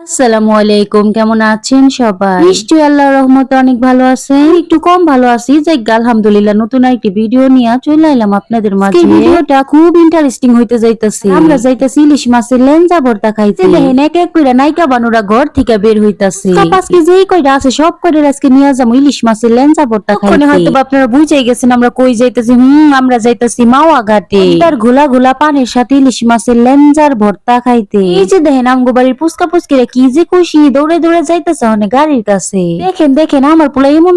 আসসালামু আলাইকুম, কেমন আছেন সবাই? নিশ্চয়ই আল্লাহর রহমতে অনেক ভালো আছেন। একটু কম ভালো আছি, যাই আলহামদুলিল্লাহ। নতুন একটি ভিডিও নিয়ে চলে এলাম আপনাদের মাঝে। এই ভিডিওটা খুব ইন্টারেস্টিং হইতে যাইতাছে। আমরা যাইতাছি ইলিশ মাছের লেঞ্জা ভর্তা খাইতে। দেখেন এক এক কইরা নায়িকা বানুরা ঘর থেকে বের হইতাছে। 5 কেজি যেই কয়টা আছে সব কয়টা আজকে নিয়ে যাবো ইলিশ মাছের লেঞ্জা ভর্তা খাইতে। হয়তো আপনারা বুঝেই গেছেন আমরা কই যাইতাছি। আমরা যাইতাছি মাওয়া ঘাটে। তার ঘোলা ঘোলা পানির সাথে ইলিশ মাছের লেঞ্জার ভর্তা খাইতে। এই যে দেখেন আমগো বাড়ির পুচকা পুচকিরা কি যে খুশি, দৌড়ে দৌড়ে যাইতেছে অনেক গাড়ির কাছে। দেখেন দেখেন আমার পোলা এমন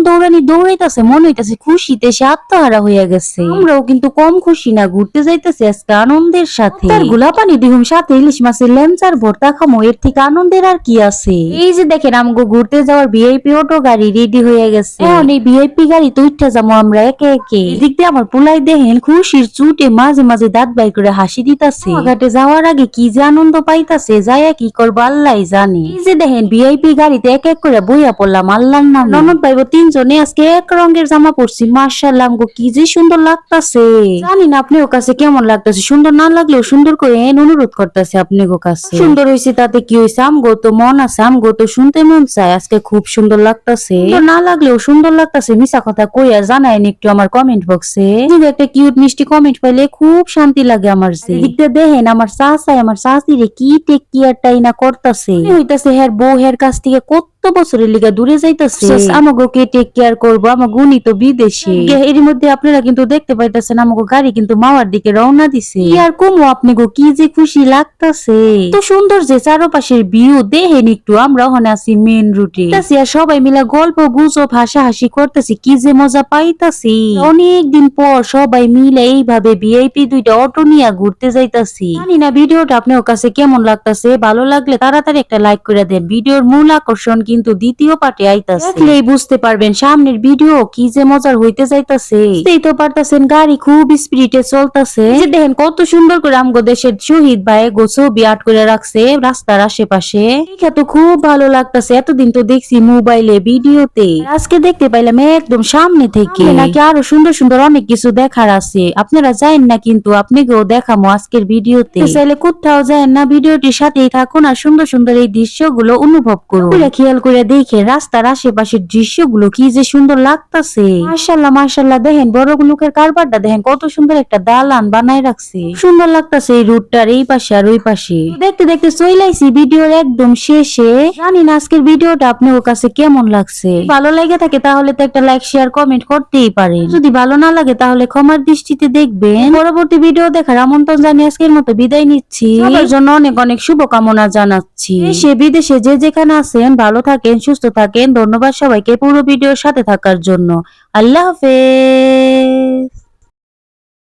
দৌড়াইতেছে, মনে হইতাছে খুশিতে সে আত্মহারা হইয়া গেছে। আমরাও কিন্তু কম খুশি না, ঘুরতে যাইতেছে আজকে আনন্দের সাথে। তার গোলা পানি দিহুম সাথে ইলিশ মাছের লেঞ্চার ভর্তা খামো, এর থেকে আনন্দের আর কি আছে। এই যে দেখেন আমগো ঘুরতে যাওয়ার ভিআইপি অটো গাড়ি রেডি হয়ে গেছে। এখন এই ভিআইপি গাড়ি তো উঠতে যাবো আমরা একে একে। এদিক দিয়ে আমার পোলাই দেখেন খুশির চুটে মাঝে মাঝে দাঁত বাই করে হাসি দিতাছে। ঘাটে যাওয়ার আগে কি যে আনন্দ পাইতাছে, যাইয়া কি করবো আল্লাহ জানে। এই যে দেখেন ভিআইপি গাড়িতে এক এক করে বইয়া পড়লাম আল্লাহর নাম। ননদ ভাইবো তিনজনে আজকে এক রঙের জামা পরছি। মাশাআল্লাহ আমগো কি যে সুন্দর লাগতাছে। জানি না আপনার কাছে কেমন লাগতাছে, সুন্দর না লাগলেও সুন্দর করে অনুরোধ করতেছে আপনার কাছে। সুন্দর হইছে তাতে কি হইছে, আমগো তো মন আছে, আমগো তো শুনতে মন চায়। আজকে খুব সুন্দর লাগতাছে, না লাগলেও সুন্দর লাগতাছে। মিছা কথা কইয়া জানাইন একটু আমার কমেন্ট বক্সে। যদি একটা কিউট মিষ্টি কমেন্ট পাইলে খুব শান্তি লাগে আমার। যে দেখেন আমার চাচাই আমার চাচিরে কি টেক কেয়ারটাই না করতেছে। হইতাছে হের বউ হের কাছ থেকে কত বছরের লিগা দূরে যাইতেছে। আমাকে টেক কেয়ার করবো, আমার গুণী তো বিদেশে। এর মধ্যে আপনারা কিন্তু দেখতে পাইতেছেন আমাকে গাড়ি কিন্তু মাওয়ার দিকে রওনা দিছে। আর কমো আপনি গো কি যে খুশি লাগতাছে। তো সুন্দর যে চারপাশের ভিউ দেখেন একটু। আমরা ওখানে আছি মেন রুটে, আর সবাই মিলা গল্প গুজব হাসাহাসি করতেছি, কি যে মজা পাইতাছি। অনেকদিন পর সবাই মিলে এইভাবে ভিআইপি দুইটা অটো নিয়ে ঘুরতে যাইতাছি। জানি না ভিডিওটা আপনার কাছে কেমন লাগতাছে। ভালো লাগলে তাড়াতাড়ি একটা লাইক করে দেন। ভিডিওর মূল আকর্ষণ কিন্তু দ্বিতীয় পার্টে আইতাছে, দেখলেই বুঝতে পারবেন সামনের ভিডিও কি যে মজার হইতে যাইতাছে। এই তো পারতাছেন গাড়ি খুব স্পিডে চলতেছে। দেখেন কত সুন্দর করে আমগো দেশের শহীদ ভাই ছবি আর্ট করে রাখছে রাস্তার আশেপাশে। দেখে তো খুব ভালো লাগতাছে। এতদিন তো দেখছি মোবাইলে ভিডিওতে, আজকে দেখতে পাইলাম একদম সামনে থেকে। নাকি আরো সুন্দর সুন্দর অনেক কিছু দেখার আছে। আপনারা যাইন না কিন্তু আপনাকেও দেখামো আজকের ভিডিওতে। চাইলে কোথাও যায় না, ভিডিওটির সাথেই থাকুন আর সুন্দর সুন্দর এই দৃশ্যগুলো অনুভব করুন। খেয়াল করে দেখে রাস্তার আশেপাশের দৃশ্যগুলো কি যে সুন্দর লাগতাছে। মাশাআল্লাহ মাশাআল্লাহ, দেখেন বড় লোকের কারবারটা দেখেন কত সুন্দর একটা দালান বানায় রাখছে। সুন্দর লাগতাছে এই রুটটার এই পাশে আর ওই পাশে। দেখতে দেখতে চইলাইছি ভিডিওর একদম শেষে। জানি না আজকের ভিডিওটা আপনার কাছে কেমন লাগছে। ভালো লাগে থাকে তাহলে তো একটা লাইক শেয়ার কমেন্ট করতেই পারেন। যদি ভালো না লাগে তাহলে ক্ষমার দৃষ্টিতে দেখবেন। পরবর্তী ভিডিও দেখার আমন্ত্রণ জানিয়ে আজকের মতো বিদায় নিচ্ছি। সবার জন্য অনেক অনেক শুভকামনা জানাচ্ছি। দেশে বিদেশে যে যেখানে আছেন ভালো থাকেন, সুস্থ থাকেন। ধন্যবাদ সবাইকে পুরো ভিডিওর সাথে থাকার জন্য। আল্লাহ হাফেজ।